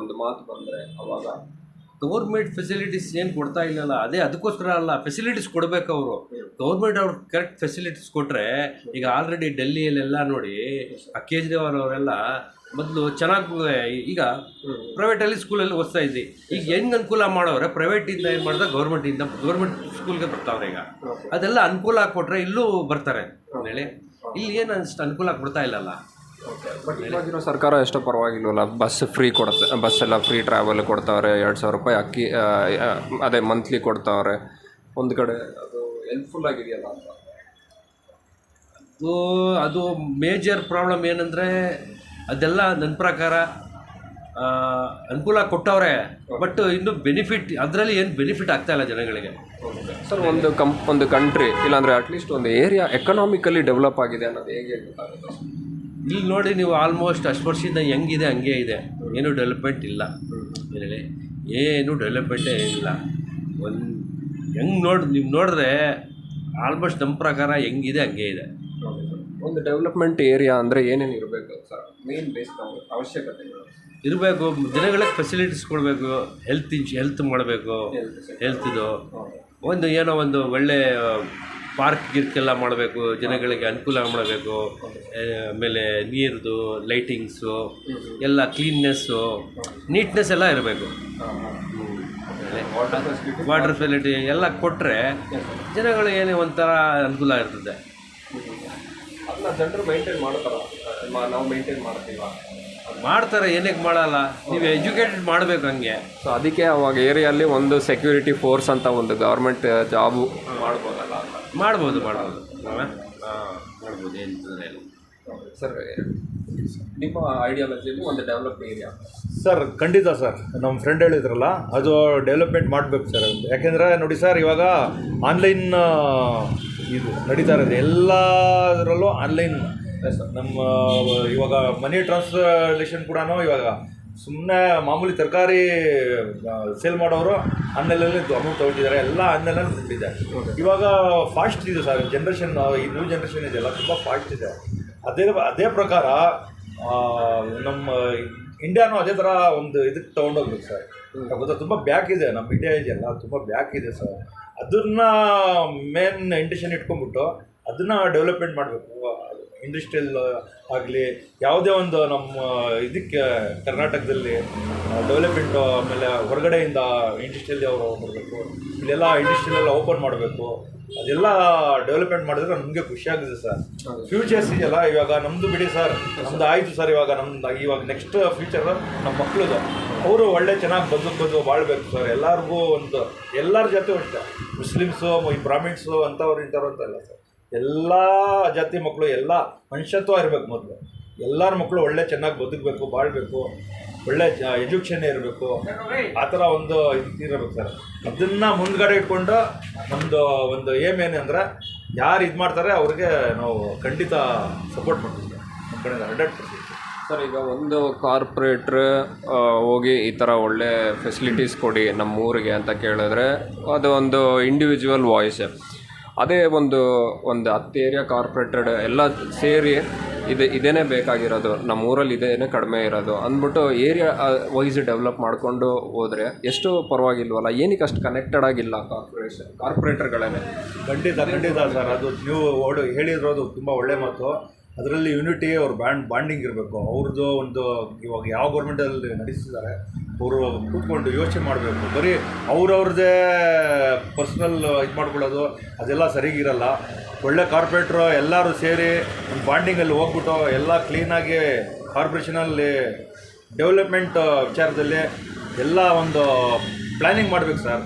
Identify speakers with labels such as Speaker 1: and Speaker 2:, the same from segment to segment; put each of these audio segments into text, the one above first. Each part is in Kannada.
Speaker 1: ಒಂದು ಮಾತು ಬಂದರೆ ಅವಾಗ
Speaker 2: ಗೌರ್ಮೆಂಟ್ ಫೆಸಿಲಿಟೀಸ್ ಏನು ಕೊಡ್ತಾ ಇಲ್ಲಲ್ಲ, ಅದಕ್ಕೋಸ್ಕರ ಅಲ್ಲ, ಫೆಸಿಲಿಟೀಸ್ ಕೊಡಬೇಕು ಅವರು. ಗೌರ್ಮೆಂಟ್ ಅವ್ರು ಕರೆಕ್ಟ್ ಫೆಸಿಲಿಟೀಸ್ ಕೊಟ್ಟರೆ, ಈಗ ಆಲ್ರೆಡಿ ಡೆಲ್ಲಿಯಲ್ಲೆಲ್ಲ ನೋಡಿ, ಆ ಕೇಜ್ರಿವಾಲ್ ಅವರೆಲ್ಲ ಮೊದಲು ಚೆನ್ನಾಗಿ ಈಗ ಪ್ರೈವೇಟಲ್ಲಿ ಸ್ಕೂಲಲ್ಲಿ ಓದಿಸ್ತಾ ಇದ್ವಿ. ಈಗ ಹೆಂಗೆ ಅನುಕೂಲ ಮಾಡೋರೆ, ಪ್ರೈವೇಟಿಂದ ಏನು ಮಾಡಿದ್ರೆ ಗೌರ್ಮೆಂಟ್ ಸ್ಕೂಲ್ಗೆ ಬರ್ತಾವ್ರೆ. ಈಗ ಅದೆಲ್ಲ ಅನುಕೂಲ ಕೊಟ್ಟರೆ ಇಲ್ಲೂ ಬರ್ತಾರೆ ಹೇಳಿ. ಇಲ್ಲಿ ಏನು ಅಷ್ಟು ಅನುಕೂಲ ಕೊಡ್ತಾ ಇಲ್ಲಲ್ಲ.
Speaker 1: ಬಟ್ ಇವಾಗಿರೋ ಸರ್ಕಾರ ಎಷ್ಟೋ ಪರವಾಗಿಲ್ವಲ್ಲ, ಬಸ್ ಫ್ರೀ ಕೊಡುತ್ತೆ, ಬಸ್ ಎಲ್ಲ ಫ್ರೀ ಟ್ರಾವೆಲ್ ಕೊಡ್ತಾವ್ರೆ, 2,000 ರೂಪಾಯಿ ಅಕ್ಕಿ ಅದೇ ಮಂತ್ಲಿ ಕೊಡ್ತಾವ್ರೆ. ಒಂದು ಕಡೆ ಅದು ಹೆಲ್ಪ್ಫುಲ್ ಆಗಿದೆಯಲ್ಲ ಅಂತ.
Speaker 2: ಅದು ಮೇಜರ್ ಪ್ರಾಬ್ಲಮ್ ಏನಂದರೆ, ಅದೆಲ್ಲ ನನ್ನ ಪ್ರಕಾರ ಅನುಕೂಲ ಕೊಟ್ಟವ್ರೆ, ಬಟ್ ಇನ್ನು ಬೆನಿಫಿಟ್ ಅದರಲ್ಲಿ ಏನು ಬೆನಿಫಿಟ್ ಆಗ್ತಾಯಿಲ್ಲ ಜನಗಳಿಗೆ.
Speaker 1: ಸರ್, ಒಂದು ಕಂಟ್ರಿ ಇಲ್ಲಾಂದರೆ ಅಟ್ಲೀಸ್ಟ್ ಒಂದು ಏರಿಯಾ ಎಕನಾಮಿಕಲಿ ಡೆವಲಪ್ ಆಗಿದೆ ಅನ್ನೋದು ಹೇಗೆ ಗೊತ್ತಾಗುತ್ತೆ?
Speaker 2: ಇಲ್ಲಿ ನೋಡಿ ನೀವು, ಆಲ್ಮೋಸ್ಟ್ ಅಷ್ಟು ವರ್ಷದಿಂದ ಹೆಂಗಿದೆ ಹಂಗೆ ಇದೆ, ಏನೂ ಡೆವಲಪ್ಮೆಂಟ್ ಇಲ್ಲ ಹೇಳಿ. ಏನು ಡೆವಲಪ್ಮೆಂಟೇ ಇಲ್ಲ. ನೀವು ನೋಡಿದ್ರೆ ಆಲ್ಮೋಸ್ಟ್ ನಮ್ಮ ಪ್ರಕಾರ ಹೆಂಗಿದೆ ಹಂಗೆ ಇದೆ.
Speaker 1: ಒಂದು ಡೆವಲಪ್ಮೆಂಟ್ ಏರಿಯಾ ಅಂದರೆ ಏನೇನು ಇರಬೇಕು ಸರ್? ಮೇನ್ ಬೇಸ್ ಅವಶ್ಯಕತೆಗಳು
Speaker 2: ಇರಬೇಕು. ಜನಗಳಿಗೆ ಫೆಸಿಲಿಟೀಸ್ ಕೊಡಬೇಕು, ಹೆಲ್ತ್ ಮಾಡಬೇಕು, ಹೆಲ್ತ್ದು ಒಂದು ಒಳ್ಳೆ ಪಾರ್ಕ್ ಗಿರ್ಕೆಲ್ಲ ಮಾಡಬೇಕು, ಜನಗಳಿಗೆ ಅನುಕೂಲ ಮಾಡಬೇಕು. ಆಮೇಲೆ ನೀರ್ದು ಲೈಟಿಂಗ್ಸು ಎಲ್ಲ, ಕ್ಲೀನ್ನೆಸ್ಸು, ನೀಟ್ನೆಸ್ ಎಲ್ಲ ಇರಬೇಕು. ವಾಟರ್ ಫೆಸಿಲಿಟಿ ಎಲ್ಲ ಕೊಟ್ಟರೆ ಜನಗಳು ಏನೇ ಒಂಥರ ಅನುಕೂಲ ಇರ್ತದೆ.
Speaker 1: ಅದನ್ನ ಜನರು ಮೇಂಟೈನ್ ಮಾಡ್ತಾರ, ನಾವು ಮೇಂಟೈನ್
Speaker 2: ಮಾಡ್ತಾರೆ. ಏನಕ್ಕೆ ಮಾಡಲ್ಲ? ನೀವು ಎಜುಕೇಟೆಡ್ ಮಾಡಬೇಕು ಹಂಗೆ.
Speaker 1: ಸೊ ಅದಕ್ಕೆ ಅವಾಗ ಏರಿಯಲ್ಲಿ ಒಂದು ಸೆಕ್ಯೂರಿಟಿ ಫೋರ್ಸ್ ಅಂತ ಒಂದು ಗೌರ್ಮೆಂಟ್ ಜಾಬು ಮಾಡ್ಬೋದಲ್ಲ?
Speaker 2: ಮಾಡ್ಬೋದು ಏನು ತೊಂದರೆ ಇಲ್ಲ.
Speaker 1: ಸರ್, ನಿಮ್ಮ ಐಡಿಯಾಲಜಿಯಲ್ಲಿ ಒಂದು ಡೆವಲಪ್ ಏರಿಯಾ?
Speaker 3: ಸರ್, ಖಂಡಿತ ಸರ್. ನಮ್ಮ ಫ್ರೆಂಡ್ ಹೇಳಿದ್ರಲ್ಲ, ಅದು ಡೆವಲಪ್ಮೆಂಟ್ ಮಾಡಬೇಕು ಸರ್. ಯಾಕೆಂದರೆ ನೋಡಿ ಸರ್, ಇವಾಗ ಆನ್ಲೈನ್ ಇದು ನಡೀತಾ ಇರೋದು, ಎಲ್ಲದರಲ್ಲೂ ಆನ್ಲೈನ್. ನಮ್ಮ ಇವಾಗ ಮನಿ ಟ್ರಾನ್ಸ್ಲೇಷನ್ ಕೂಡ ಇವಾಗ ಸುಮ್ಮನೆ ಮಾಮೂಲಿ ತರಕಾರಿ ಸೇಲ್ ಮಾಡೋರು ಆನ್ಲೈನಲ್ಲಿ ಅಮೌಂಟ್ ತೊಗೊಳ್ತಿದ್ದಾರೆ, ಎಲ್ಲ ಆನ್ಲೈನಲ್ಲಿ ಬಿಟ್ಟಿದೆ. ಇವಾಗ ಫಾಸ್ಟ್ ಇದೆ ಸರ್ ಜನ್ರೇಷನ್, ಈ ನ್ಯೂ ಜನ್ರೇಷನ್ ಇದೆಯಲ್ಲ, ತುಂಬ ಫಾಸ್ಟ್ ಇದೆ. ಅದೇ ಪ್ರಕಾರ ನಮ್ಮ ಇಂಡಿಯಾನು ಅದೇ ಥರ ಒಂದು ಇದಕ್ಕೆ ತೊಗೊಂಡೋಗ್ಬೇಕು ಸರ್. ಗೊತ್ತಾ, ತುಂಬ ಬ್ಯಾಕ್ ಇದೆ ನಮ್ಮ ಇಂಡಿಯಾ ಇದೆಯಲ್ಲ, ತುಂಬ ಬ್ಯಾಕ್ ಇದೆ ಸರ್. ಅದನ್ನು ಮೇನ್ ಇಂಟೆನ್ಷನ್ ಇಟ್ಕೊಂಡ್ಬಿಟ್ಟು ಅದನ್ನು ಡೆವಲಪ್ಮೆಂಟ್ ಮಾಡಬೇಕು. ಇಂಡಸ್ಟ್ರಿಯಲ್ ಆಗಲಿ ಯಾವುದೇ ಒಂದು ನಮ್ಮ ಇದಕ್ಕೆ ಕರ್ನಾಟಕದಲ್ಲಿ ಡೆವಲಪ್ಮೆಂಟು, ಆಮೇಲೆ ಹೊರಗಡೆಯಿಂದ ಇಂಡಸ್ಟ್ರಿಯಲ್ ಅವರು ಬರಬೇಕು, ಇಲ್ಲೆಲ್ಲ ಇಂಡಸ್ಟ್ರಿಯಲ್ಲೆಲ್ಲ ಓಪನ್ ಮಾಡಬೇಕು. ಅದೆಲ್ಲ ಡೆವಲಪ್ಮೆಂಟ್ ಮಾಡಿದ್ರೆ ನಮಗೆ ಖುಷಿಯಾಗಿದೆ ಸರ್. ಫ್ಯೂಚರ್ಸ್ ಇದೆಯಲ್ಲ, ಇವಾಗ ನಮ್ಮದು ಬಿಡಿ ಸರ್, ನಮ್ಮದು ಆಯಿತು ಸರ್. ಇವಾಗ ನೆಕ್ಸ್ಟ್ ಫ್ಯೂಚರ್ ನಮ್ಮ ಮಕ್ಕಳದು, ಅವರು ಒಳ್ಳೆ ಚೆನ್ನಾಗಿ ಬದುಕೋದು ಬಾಳಬೇಕು ಸರ್. ಎಲ್ಲರಿಗೂ ಎಲ್ಲರ ಜೊತೆ ಅಷ್ಟೇ, ಮುಸ್ಲಿಮ್ಸು, ಈ ಬ್ರಾಹ್ಮಿಣ್ಸು ಅಂಥವ್ರು ಇಂಥವ್ರು ಅಂತ ಇಲ್ಲ ಸರ್. ಎಲ್ಲ ಜಾತಿ ಮಕ್ಕಳು ಎಲ್ಲ ಮನುಷ್ಯತ್ವ ಇರಬೇಕು. ಮೊದಲು ಎಲ್ಲರ ಮಕ್ಕಳು ಒಳ್ಳೆ ಚೆನ್ನಾಗಿ ಬದುಕಬೇಕು, ಬಾಳಬೇಕು, ಒಳ್ಳೆ ಎಜುಕೇಷನ್ ಇರಬೇಕು. ಆ ಥರ ಒಂದು ಇರಬೇಕು ಸರ್. ಅದನ್ನು ಮುಂದ್ಗಡೆ ಇಟ್ಕೊಂಡು ನಮ್ಮದು ಒಂದು ಏಮ್ ಏನಂದರೆ, ಯಾರು ಇದು ಮಾಡ್ತಾರೆ ಅವ್ರಿಗೆ ನಾವು ಖಂಡಿತ ಸಪೋರ್ಟ್ ಮಾಡ್ತೀವಿ ಸರ್, ನಮ್ಮ ಕಡೆಯಿಂದ 100%.
Speaker 1: ಸರ್, ಈಗ ಒಂದು ಕಾರ್ಪೊರೇಟ್ರ್ ಹೋಗಿ ಈ ಥರ ಒಳ್ಳೆ ಫೆಸಿಲಿಟೀಸ್ ಕೊಡಿ ನಮ್ಮ ಊರಿಗೆ ಅಂತ ಕೇಳಿದ್ರೆ, ಅದು ಒಂದು ಇಂಡಿವಿಜುವಲ್ ವಾಯ್ಸ್. ಅದೇ ಒಂದು 10 ಏರಿಯಾ ಕಾರ್ಪೊರೇಟೆಡ್ ಎಲ್ಲ ಸೇರಿ ಇದೇನೇ ಬೇಕಾಗಿರೋದು, ನಮ್ಮ ಊರಲ್ಲಿ ಇದೇನೇ ಕಡಿಮೆ ಇರೋದು ಅಂದ್ಬಿಟ್ಟು ಏರಿಯಾ ವೈಸ್ ಡೆವಲಪ್ ಮಾಡಿಕೊಂಡು ಹೋದರೆ ಎಷ್ಟು ಪರವಾಗಿಲ್ವಲ್ಲ? ಏನಕ್ಕೆ ಅಷ್ಟು ಕನೆಕ್ಟೆಡ್ ಆಗಿಲ್ಲ ಕಾರ್ಪೊರೇಟರ್ಗಳೇ?
Speaker 3: ಖಂಡಿತ ಸರ್, ಅದು ನೀವು ಹೇಳಿರೋದು ತುಂಬ ಒಳ್ಳೆ ಮಾತು. ಅದರಲ್ಲಿ ಯೂನಿಟಿ, ಅವ್ರ ಬಾಂಡಿಂಗ್ ಇರಬೇಕು. ಅವ್ರದ್ದು ಇವಾಗ ಯಾವ ಗೌರ್ಮೆಂಟಲ್ಲಿ ನಡೆಸ್ತಿದ್ದಾರೆ ಅವರು ಕೂತ್ಕೊಂಡು ಯೋಚನೆ ಮಾಡಬೇಕು. ಬರೀ ಅವ್ರವ್ರದ್ದೇ ಪರ್ಸ್ನಲ್ ಇದು ಮಾಡ್ಕೊಳ್ಳೋದು ಅದೆಲ್ಲ ಸರಿಗಿರಲ್ಲ. ಒಳ್ಳೆ ಕಾರ್ಪೊರೇಟ್ರು ಎಲ್ಲರೂ ಸೇರಿ ಒಂದು ಬಾಂಡಿಂಗಲ್ಲಿ ಹೋಗ್ಬಿಟ್ಟು ಎಲ್ಲ ಕ್ಲೀನಾಗಿ ಕಾರ್ಪೊರೇಷನಲ್ಲಿ ಡೆವಲಪ್ಮೆಂಟ್ ವಿಚಾರದಲ್ಲಿ ಎಲ್ಲ ಒಂದು ಪ್ಲ್ಯಾನಿಂಗ್ ಮಾಡಬೇಕು ಸರ್.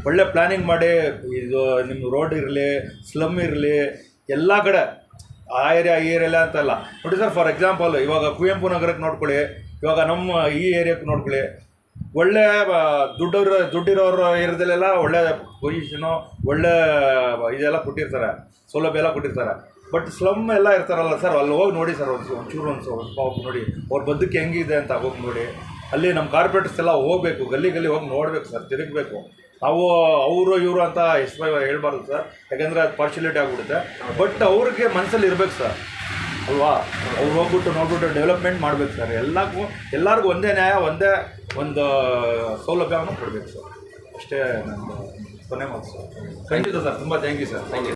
Speaker 3: ಒಳ್ಳೆ ಪ್ಲ್ಯಾನಿಂಗ್ ಮಾಡಿ, ಇದು ನಿಮ್ಮ ರೋಡ್ ಇರಲಿ, ಸ್ಲಮ್ ಇರಲಿ, ಎಲ್ಲ ಕಡೆ ಆ ಏರಿಯಾ ಈ ಏರಿಯಲ್ಲ ಅಂತಲ್ಲ. ನೋಡಿ ಸರ್, ಫಾರ್ ಎಕ್ಸಾಂಪಲ್ ಇವಾಗ ಕುವೆಂಪು ನಗರಕ್ಕೆ ನೋಡ್ಕೊಳ್ಳಿ, ಇವಾಗ ನಮ್ಮ ಈ ಏರಿಯಾಕ್ಕೆ ನೋಡ್ಕೊಳ್ಳಿ, ಒಳ್ಳೆ ದುಡ್ಡಿರೋರು ಏರಿಯಾದಲ್ಲೆಲ್ಲ ಒಳ್ಳೆ ಪೊಸಿಷನು, ಒಳ್ಳೆ ಇದೆಲ್ಲ ಕೊಟ್ಟಿರ್ತಾರೆ, ಸೌಲಭ್ಯ ಎಲ್ಲ ಕೊಟ್ಟಿರ್ತಾರೆ. ಬಟ್ ಸ್ಲಮ್ ಎಲ್ಲ ಇರ್ತಾರಲ್ಲ ಸರ್, ಅಲ್ಲಿ ಹೋಗಿ ನೋಡಿ ಸರ್, ಒಂಚೂರು ಹೋಗಿ ನೋಡಿ ಅವ್ರ ಬದುಕು ಹೆಂಗಿದೆ ಅಂತ ಹೋಗಿ ನೋಡಿ. ಅಲ್ಲಿ ನಮ್ಮ ಕಾರ್ಪೊರೇಟರ್ಸ್ ಎಲ್ಲ ಹೋಗಬೇಕು, ಗಲ್ಲಿ ಹೋಗಿ ನೋಡಬೇಕು ಸರ್, ತಿರುಗಬೇಕು. ನಾವು ಅವರು ಇವರು ಅಂತ ಹೇಳ್ಬಾರ್ದು ಸರ್, ಯಾಕೆಂದರೆ ಅದು ಪಾರ್ಶಿಯಾಲಿಟಿ ಆಗಿಬಿಡುತ್ತೆ. ಬಟ್ ಅವ್ರಿಗೆ ಮನಸ್ಸಲ್ಲಿ ಇರಬೇಕು ಸರ್. ಅಲ್ವಾ, ಅವ್ರು ಹೋಗ್ಬಿಟ್ಟು ನೋಡ್ಬಿಟ್ಟು ಡೆವಲಪ್ಮೆಂಟ್ ಮಾಡ್ಬೇಕು ಸರ್. ಎಲ್ಲರಿಗೂ ಒಂದೇ ನ್ಯಾಯ, ಒಂದೇ ಒಂದು ಸೌಲಭ್ಯವನ್ನು ಕೊಡಬೇಕು ಸರ್. ಅಷ್ಟೇ ನನ್ನ ಕೊನೆ ಮಾತು ಸರ್. ಖಂಡಿತ ಸರ್, ತುಂಬ thank you sir.
Speaker 1: Thank you.